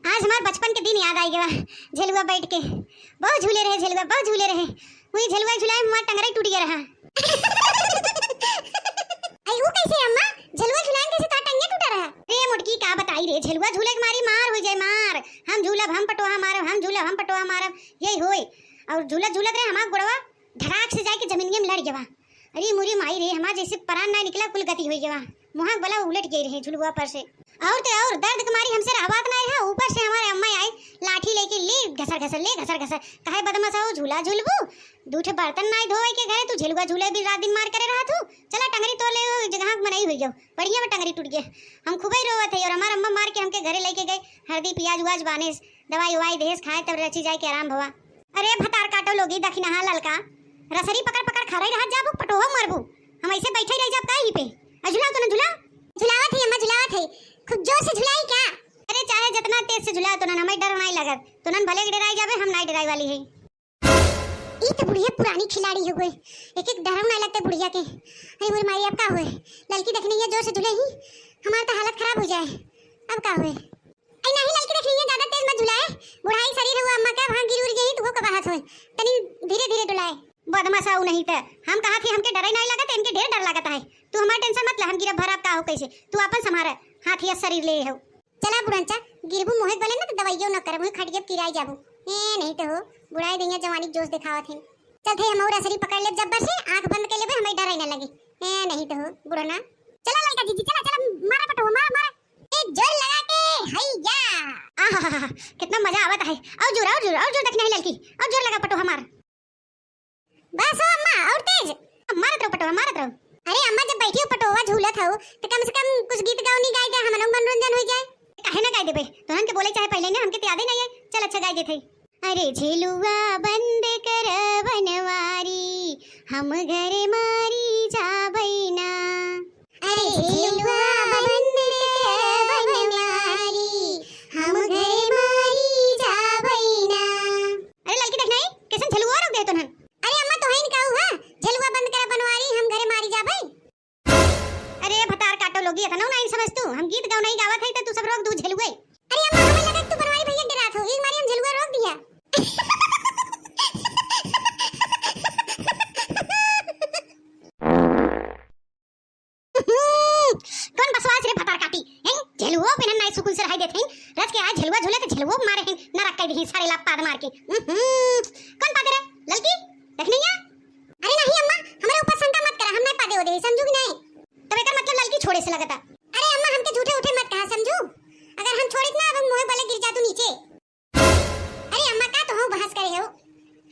आज हमारे बचपन के दिन याद आई गया। झेलुआ बैठ के बहुत झूले रहे, झेलुआ बहुत झूले रहे। वही झेलुआ झुलाए हमारा टंगरा टूट गया रहा। आई वो कैसे अम्मा? झेलुआ झुलाए कैसे तो टंगे टूटा रहा? रे मुटकी का बताई रे, झेलुआ झूले के मारी मार हो जाए मार। हम झूलब हम पटोहा मारब, हम झूलब हम पटोहा मारब, यही होए। और झूलत झूलत रहे हमार गोड़वा धड़ाक से जाके जमीनिया में लड़ गया। अरे मुरी माई रे, हमार जैसे परान ना निकला कुल गति हो गया। मुहा बला उलट गई रहे झुलुआ पर से। और तो और दर्द के मारी हमसे रहवात नहीं है। ऊपर से हमारे अम्मा आई लाठी लेके ले घसर घसर ले घसर घसर कहे बदमाश हो झूला झूलबू दूठे बर्तन नहीं धोए के घरे तू झेलुआ झूले भी रात दिन मार करे रहा तू। चला टंगरी तो ले जगह मनाई हुई जाओ बढ़िया में टंगरी टूट गया। हम खूब ही रोवत है और हमार अम्मा मार के हमके घरे लेके गए। हल्दी प्याज उज बाने दवाई उवाई देस खाए तब रची जाए के आराम भवा। अरे भतार काटो लोगी दखिनहा ललका रसरी पकड़ पकड़ खराई रहा जाबू पटोहा मरबू। हम ऐसे बैठे रह जाब काहे पे। झुलाओ तो ना झुलाओ। झुलावत है अम्मा झुलावत है। खूब जोर से झुलाई क्या? अरे चाहे जितना तेज से झुलाओ तो ना हमें डर नहीं लगत। तो ना भले डराई जाबे, हम नहीं डराई वाली है। ई तो बुढ़िया पुरानी खिलाड़ी हो गई, एक एक डर नहीं लगते बुढ़िया के। अरे मोर माई अब का होए? लड़की देखनी है जोर से झुले ही हमार तो हालत खराब हो जाए। अब का होए? आई नहीं लड़की देखनी है ज्यादा तेज मत झुलाए। बुढ़ाई शरीर हुआ अम्मा का वहां गिर उड़ गई तो वो कबाहत होए। तनी धीरे धीरे डुलाए। बदमाश आऊ नहीं त हम कहा थी हमके डर नहीं लगत, इनके ढेर डर लगता है। तू हमार टेंशन मत ले, हम गिरब भरब का हो कैसे तू अपन संभार हाथिया शरीर ले हो। चला बुढ़ंचा गिरबू मोहे गले ना तो दवाइयो न करे मुझे खट के किराई जाबू। ए नहीं तो हो बुढ़ाई दैया जवानी जोश दिखावत है। चल थे हम और असरी पकड़ ले जब्बर से आंख बंद कर लेबे हमें डर ना लगे। ए नहीं तो हो बुढ़ना। चला लड़का जीजी चला चला मारा पटो मारा मारा एक जोर लगा के हैया। आहा कितना मजा आवत है। और जोर और जोर और जोर देखने लड़की और जोर लगा पटो हमार। बस हो अम्मा और तेज मारत रहो पटोहा मारत रहो। अरे अम्मा जब बैठी हो पटोहा झूलत हो तो कम से कम कुछ गीत गाओ नहीं गाए दे हमनो मनोरंजन हो जाए। काहे ना गाए देबे तोहन के बोले चाहे पहले ने हमके याद ही नहीं है। चल अच्छा गाए देथे। अरे झेलुआ बंद कर बनवारी हम घरे मारी जाबई ना। अरे झेलुआ बंद कर बनवारी हम घरे मारी जाबई ना। अरे लड़की देखना है कैसे झेलुआ रोक दे तोहन। अरे अम्मा तो है कहू हां झेलुआ बंद कर बनवारी हम घरे मारी जाबई। अरे भतार काटो लोगी इतना नहीं समझ तू। हम गीत गाओ नहीं गावत है तो तू सब रोक दू झेलुए। अरे अम्मा हमें लगा तू बनवारी भैया डरात हो एक मारी हम झेलुआ रोक दिया। कौन बसवास रे भतार काटी हैं? झेलुआ बिना नहीं सुकुन से रह देथे रच के आज झेलुआ झूले तो झेलुआ मारे हैं नरक कह दी सारे लाप पाद मार के। कौन पादे रे लड़की देख नहीं है? अरे नहीं अम्मा हमारे ऊपर शंका मत करा, हम नहीं पादे हो दे समझू कि नहीं? तब एकर मतलब लड़की छोड़े से लगता। अरे अम्मा हमके झूठे उठे मत कहा समझू। अगर हम छोड़ित ना अब मोहे भले गिर जा तू नीचे। अरे अम्मा का तो हो बहस करे हो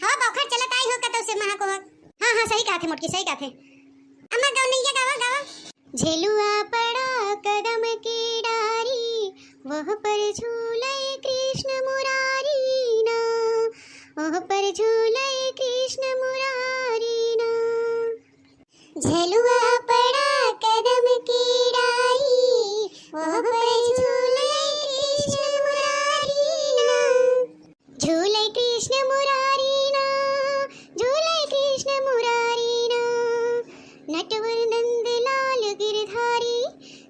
हवा बौखर चलत आई हो कतो से महा को। हां हां सही कहा थे मोटकी सही कहा थे। अम्मा गाओ नहीं गाओ गाओ। झेलुआ पड़ा कदम की डारी वह पर झूले कृष्ण मुरारी ना। वह पर झूले कृष्ण मुरारी ना। झेलुआ पड़ा कदम की डारी वह पर झूले कृष्ण मुरारी ना। झूले कृष्ण मुरारी ना झूले कृष्ण मुरारी ना। नटवर नंद लाल गिरधारी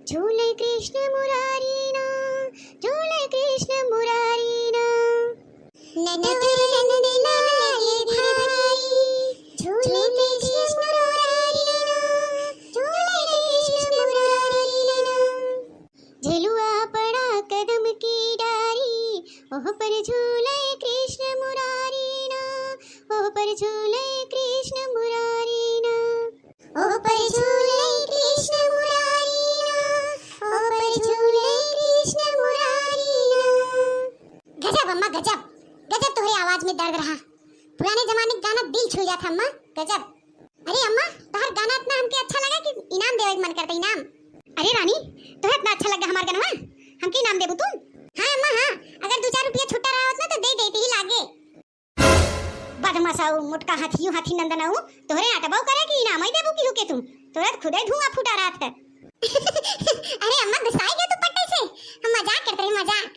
झूले कृष्ण मुरारी ना झूले कृष्ण मुरारी ना। नटवर नंद लाल गिरधारी झूले कृष्ण मुरारी ना झूले कृष्ण मुरारी ना। झेलुआ पड़ा कदम की डारी ओह पर झूले कृष्ण मुरारी ना। ओह पर झूले कृष्ण मुरारी ना। ओह पर झूले कृष्ण मुरारी ना। ओह पर झूले कृष्ण मुरारी ना। गजब अम्मा गजब गजब तुम्हारी आवाज में दर्द रहा। पुराने जमाने का गाना दिल छू जाता अम्मा गजब। अरे अम्मा तोहर गाना इतना हमके अच्छा लगा कि इनाम देवे मन करता इनाम। अरे रानी तोहर इतना अच्छा लगा हमार गाना हमके इनाम देबू तू? हां अम्मा हां अगर 2-4 रुपया छुट्टा रहा होत ना तो दे देती ही लागे। बदमाशाऊ मुटका हाथियों हाथी नंदनाऊ तोहरे आटबाऊ करे कि इनाम ही देबू की के तुम तोरा खुदे धुआं फुटा रात का। अरे अम्मा गुस्साई गई तू पट्टे से हम मजाक करते हैं मजाक।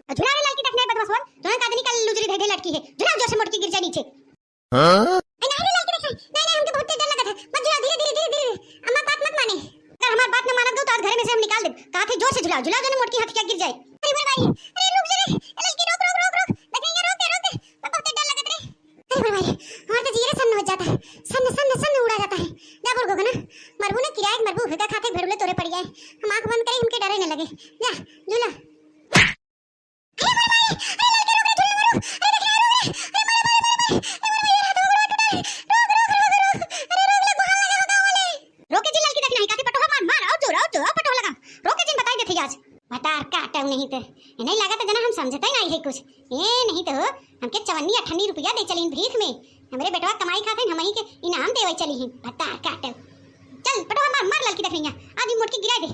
झुला रे लड़की देखने बदमाश बोल तोहन का आदमी का लुजरी धैधे लड़की है झुला जोर से मोटकी गिर जा नीचे। हां नहीं रे लड़की देख नहीं हमके बहुत डर लगा था मत झुला धीरे धीरे धीरे धीरे। अम्मा बात मत माने अगर हमार बात न मानत तो आज घर में से हम निकाल दे। कहा थे जोर से झुला झुला जो मोटकी हाथ क्या गिर जाए। अरे भाई अरे रुक जा रे तो जना हम समझते ही नहीं है कुछ। ए नहीं तो हमके 54 रुपया दे चली भीख में। हमरे बेटवा कमाई खाते हम ही के इनाम देवे चली ही भत्ता काट। चल पटो मार मार लड़की देख रही आदि मोटकी गिरा दे।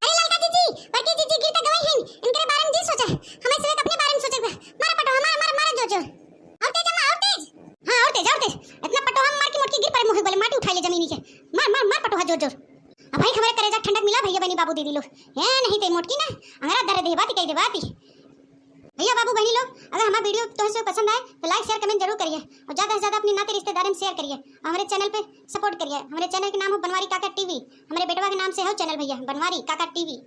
अरे ललका जीजी बड़की जीजी गिरता गई है इनके बारे में जी सोचा हमें सिर्फ अपने बारे में सोचे मार पटो मार मार मार जो जो और तेज अम्मा और तेज। हां और तेज इतना पटो हम मार की मोटकी गिर पड़े मुंह बोले माटी उठा ले जमीनी के मार मार मार पटो जोर जोर। अब भाई हमारे करेजा ठंडक मिला भैया बहनी बाबू दीदी लोग है नहीं ते मोटकी ना अंगरा दर्द दे बाती कह दे बाती। भैया बाबू बहनी लोग अगर हमारा वीडियो तो पसंद आए तो लाइक शेयर कमेंट जरूर करिए और ज़्यादा से ज़्यादा अपने नाते रिश्तेदारों में शेयर करिए। हमारे चैनल पे सपोर्ट करिए। हमारे चैनल का नाम है बनवारी काका टीवी। हमारे बेटवा के नाम से है चैनल भैया बनवारी काका टीवी।